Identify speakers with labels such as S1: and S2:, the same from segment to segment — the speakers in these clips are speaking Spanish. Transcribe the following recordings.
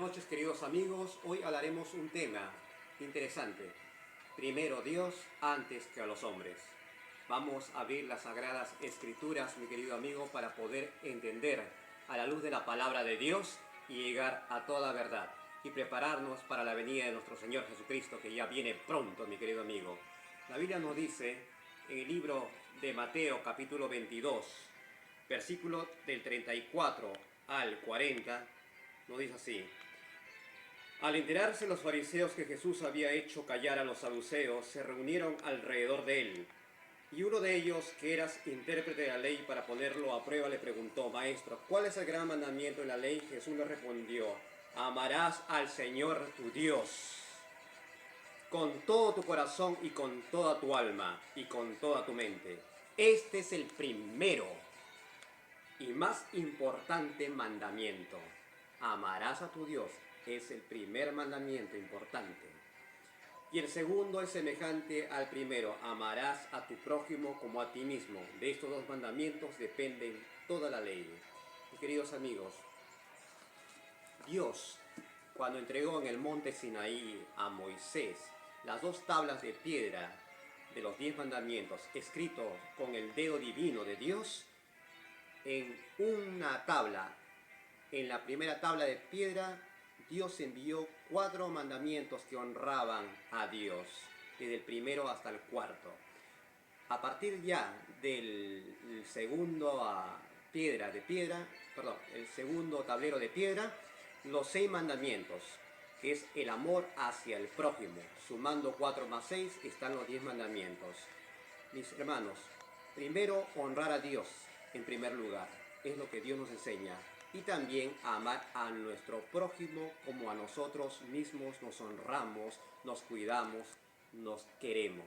S1: noches, queridos amigos. Hoy hablaremos un tema interesante. Primero Dios antes que a los hombres. Vamos a abrir las Sagradas Escrituras, mi querido amigo, para poder entender a la luz de la palabra de Dios y llegar a toda verdad. Y prepararnos para la venida de nuestro Señor Jesucristo, que ya viene pronto, mi querido amigo. La Biblia nos dice en el libro de Mateo, capítulo 22, versículo del 34 al 40, nos dice así: Al enterarse los fariseos que Jesús había hecho callar a los saduceos, se reunieron alrededor de él. Y uno de ellos, que era intérprete de la ley, para ponerlo a prueba, le preguntó: Maestro, ¿cuál es el gran mandamiento de la ley? Jesús le respondió: Amarás al Señor tu Dios con todo tu corazón y con toda tu alma y con toda tu mente. Este es el primero y más importante mandamiento. Amarás a tu Dios. Es el primer mandamiento importante. Y el segundo es semejante al primero: amarás a tu prójimo como a ti mismo. De estos dos mandamientos dependen toda la ley. Mis queridos amigos, Dios, cuando entregó en el monte Sinaí a Moisés las dos tablas de piedra de los 10 mandamientos, escritos con el dedo divino de Dios, en una tabla, en la primera tabla de piedra, Dios envió 4 mandamientos que honraban a Dios, desde el primero hasta el cuarto. A partir ya del segundo el segundo tablero de piedra, los 6 mandamientos, que es el amor hacia el prójimo. Sumando 4 más 6 están los 10 mandamientos. Mis hermanos, primero honrar a Dios en primer lugar, es lo que Dios nos enseña. Y también amar a nuestro prójimo como a nosotros mismos. Nos honramos, nos cuidamos, nos queremos.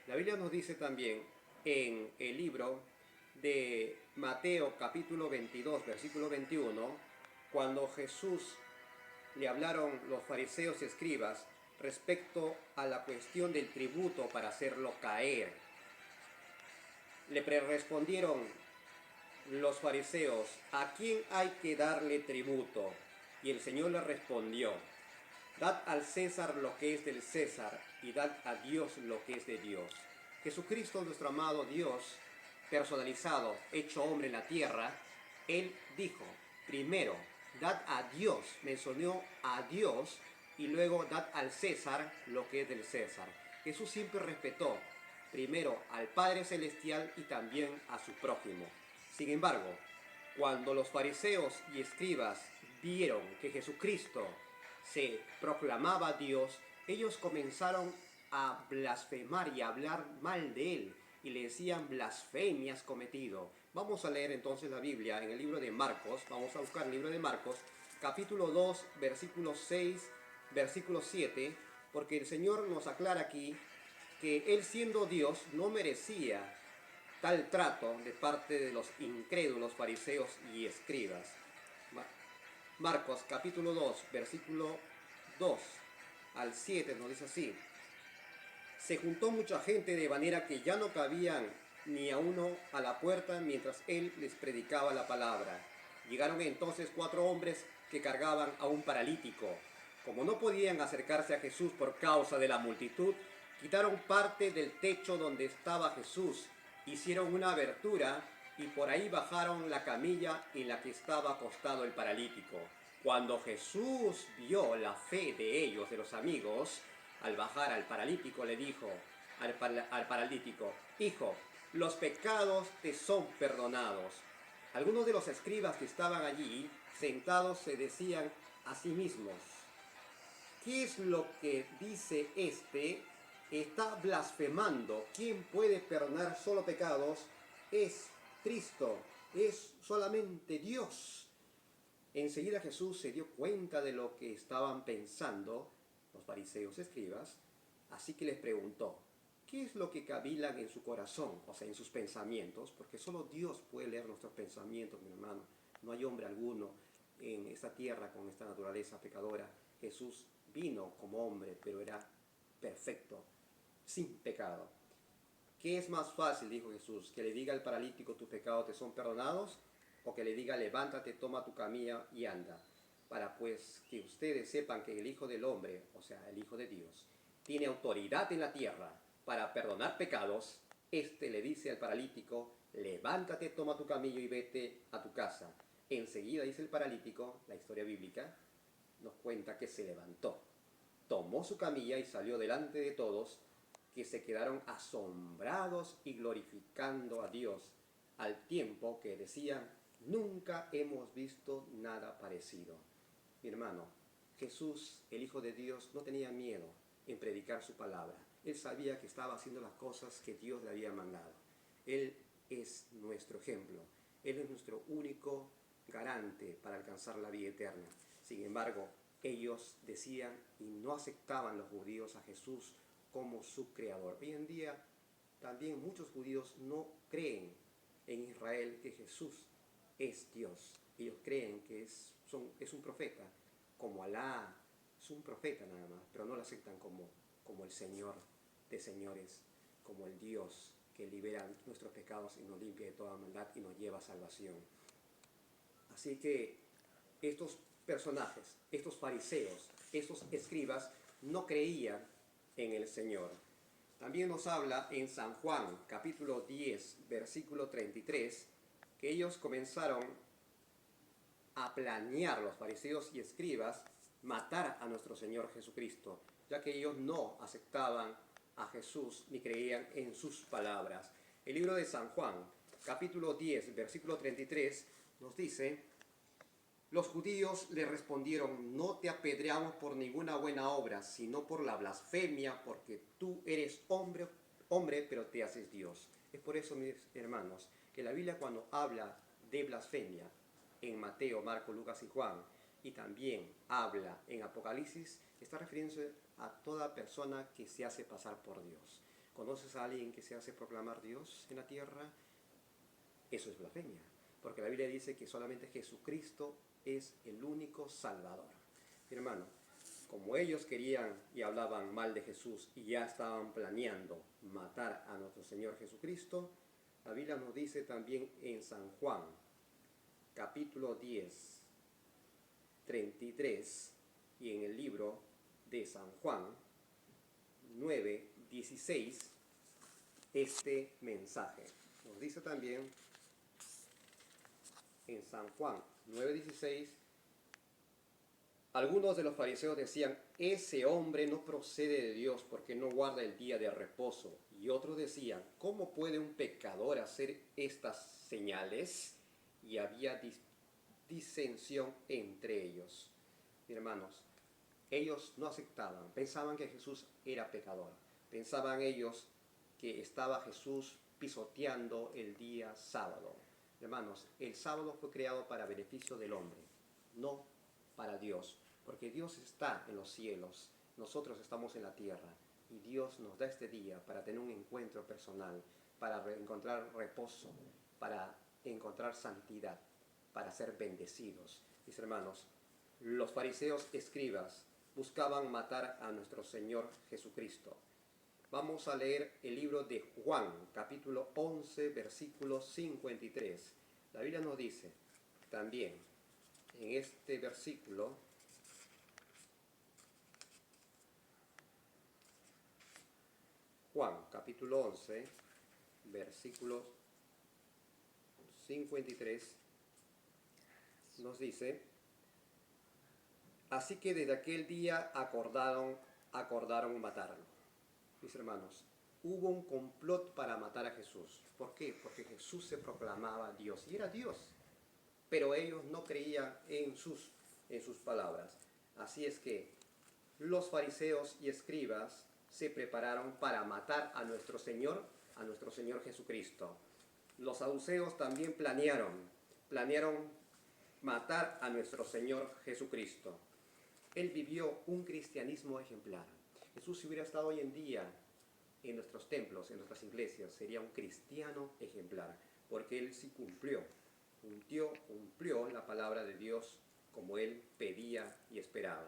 S1: La Biblia nos dice también en el libro de Mateo capítulo 22, versículo 21, cuando Jesús le hablaron los fariseos y escribas respecto a la cuestión del tributo para hacerlo caer. Le respondieron los fariseos: ¿a quién hay que darle tributo? Y el Señor le respondió: Dad al César lo que es del César y dad a Dios lo que es de Dios. Jesucristo, nuestro amado Dios, personalizado, hecho hombre en la tierra, Él dijo, primero, dad a Dios, mencionó a Dios, y luego dad al César lo que es del César. Jesús siempre respetó primero al Padre Celestial y también a su prójimo. Sin embargo, cuando los fariseos y escribas vieron que Jesucristo se proclamaba Dios, ellos comenzaron a blasfemar y a hablar mal de él, y le decían: blasfemias cometido. Vamos a leer entonces la Biblia en el libro de Marcos. Vamos a buscar el libro de Marcos, capítulo 2, versículo 6, versículo 7, porque el Señor nos aclara aquí que él, siendo Dios, no merecía tal trato de parte de los incrédulos fariseos y escribas. Marcos capítulo 2, versículo 2 al 7 nos dice así: Se juntó mucha gente de manera que ya no cabían ni a uno a la puerta mientras él les predicaba la palabra. Llegaron entonces 4 hombres que cargaban a un paralítico. Como no podían acercarse a Jesús por causa de la multitud, quitaron parte del techo donde estaba Jesús, hicieron una abertura y por ahí bajaron la camilla en la que estaba acostado el paralítico. Cuando Jesús vio la fe de ellos, de los amigos, al bajar al paralítico, le dijo al paralítico: Hijo, los pecados te son perdonados. Algunos de los escribas que estaban allí sentados se decían a sí mismos: ¿qué es lo que dice este? Está blasfemando. ¿Quién puede perdonar solo pecados? Es Cristo, es solamente Dios. Enseguida Jesús se dio cuenta de lo que estaban pensando los fariseos escribas, así que les preguntó: ¿qué es lo que cavilan en su corazón? O sea, en sus pensamientos, porque solo Dios puede leer nuestros pensamientos, mi hermano. No hay hombre alguno en esta tierra con esta naturaleza pecadora. Jesús vino como hombre, pero era perfecto, sin pecado. ¿Qué es más fácil, dijo Jesús, que le diga al paralítico: tus pecados te son perdonados, o que le diga: levántate, toma tu camilla y anda? para pues que ustedes sepan que el Hijo del Hombre, o sea, el Hijo de Dios, tiene autoridad en la tierra para perdonar pecados, este le dice al paralítico, levántate, toma tu camillo y vete a tu casa. Enseguida, dice el paralítico, la historia bíblica nos cuenta que se levantó, tomó su camilla y salió delante de todos, que se quedaron asombrados y glorificando a Dios, al tiempo que decían, nunca hemos visto nada parecido. Mi hermano, Jesús, el Hijo de Dios, no tenía miedo en predicar su palabra. Él sabía que estaba haciendo las cosas que Dios le había mandado. Él es nuestro ejemplo. Él es nuestro único garante para alcanzar la vida eterna. Sin embargo, ellos decían y no aceptaban los judíos a Jesús como su creador. Hoy en día también muchos judíos no creen en Israel que Jesús es Dios. Ellos creen que es un profeta, como Alá, es un profeta nada más, pero no lo aceptan como el Señor de señores, como el Dios que libera nuestros pecados y nos limpia de toda maldad y nos lleva a salvación. Así que estos personajes, estos fariseos, estos escribas, no creían en el Señor. También nos habla en San Juan, capítulo 10, versículo 33, que ellos comenzaron a planear, los fariseos y escribas, matar a nuestro Señor Jesucristo, ya que ellos no aceptaban a Jesús ni creían en sus palabras. El libro de San Juan, capítulo 10, versículo 33, nos dice, los judíos le respondieron, no te apedreamos por ninguna buena obra, sino por la blasfemia, porque tú eres hombre, pero te haces Dios. Es por eso, mis hermanos, que la Biblia cuando habla de blasfemia, en Mateo, Marcos, Lucas y Juan, y también habla en Apocalipsis, está refiriéndose a toda persona que se hace pasar por Dios. ¿Conoces a alguien que se hace proclamar Dios en la tierra? Eso es blasfemia, porque la Biblia dice que solamente Jesucristo es el único Salvador. Hermano, como ellos querían y hablaban mal de Jesús y ya estaban planeando matar a nuestro Señor Jesucristo, la Biblia nos dice también en San Juan, capítulo 10, 33, y en el libro de San Juan 9, 16, este mensaje. Nos dice también en San Juan 9:16, algunos de los fariseos decían, ese hombre no procede de Dios porque no guarda el día de reposo. Y otros decían, ¿cómo puede un pecador hacer estas señales? Y había disensión entre ellos. Hermanos, ellos no aceptaban, pensaban que Jesús era pecador. Pensaban ellos que estaba Jesús pisoteando el día sábado. Hermanos, el sábado fue creado para beneficio del hombre, no para Dios, porque Dios está en los cielos, nosotros estamos en la tierra, y Dios nos da este día para tener un encuentro personal, para encontrar reposo, para encontrar santidad, para ser bendecidos. Mis hermanos, los fariseos escribas buscaban matar a nuestro Señor Jesucristo. Vamos a leer el libro de Juan, capítulo 11, versículo 53. La Biblia nos dice también en este versículo, Juan, capítulo 11, versículo 53, nos dice, así que desde aquel día acordaron matarlo. Mis hermanos, hubo un complot para matar a Jesús. ¿Por qué? Porque Jesús se proclamaba Dios y era Dios, pero ellos no creían en sus palabras. Así es que los fariseos y escribas se prepararon para matar a nuestro Señor Jesucristo. Los saduceos también planearon matar a nuestro Señor Jesucristo. Él vivió un cristianismo ejemplar. Jesús, si hubiera estado hoy en día en nuestros templos, en nuestras iglesias, sería un cristiano ejemplar, porque Él sí cumplió la palabra de Dios como Él pedía y esperaba.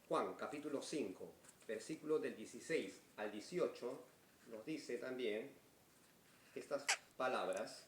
S1: Juan, capítulo 5, versículos del 16 al 18, nos dice también estas palabras.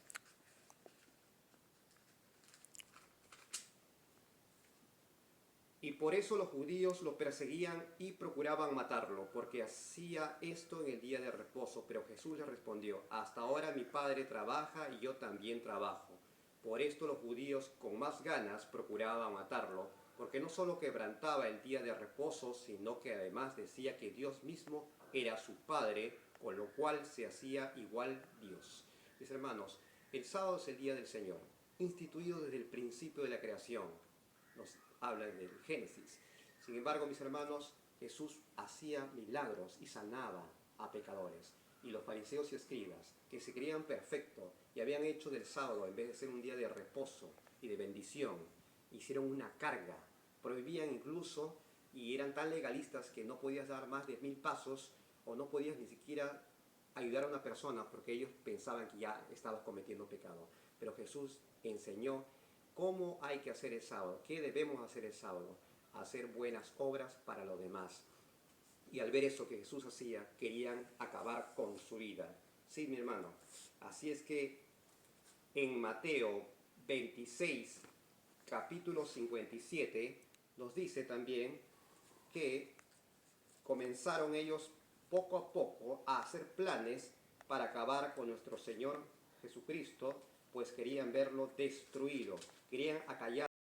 S1: Y por eso los judíos lo perseguían y procuraban matarlo, porque hacía esto en el día de reposo. Pero Jesús les respondió: hasta ahora mi Padre trabaja y yo también trabajo. Por esto los judíos con más ganas procuraban matarlo, porque no solo quebrantaba el día de reposo, sino que además decía que Dios mismo era su Padre, con lo cual se hacía igual Dios. Mis hermanos, el sábado es el día del Señor, instituido desde el principio de la creación. Nos habla del Génesis. Sin embargo, mis hermanos, Jesús hacía milagros y sanaba a pecadores. Y los fariseos y escribas, que se creían perfectos y habían hecho del sábado, en vez de ser un día de reposo y de bendición, hicieron una carga. Prohibían incluso, y eran tan legalistas que no podías dar más de 1000 pasos o no podías ni siquiera ayudar a una persona porque ellos pensaban que ya estabas cometiendo pecado. Pero Jesús enseñó cómo hay que hacer el sábado, qué debemos hacer el sábado: hacer buenas obras para los demás. Y al ver eso que Jesús hacía, querían acabar con su vida. Sí, mi hermano. Así es que en Mateo 26, capítulo 57, nos dice también que comenzaron ellos poco a poco a hacer planes para acabar con nuestro Señor Jesucristo, pues querían verlo destruido, querían acallar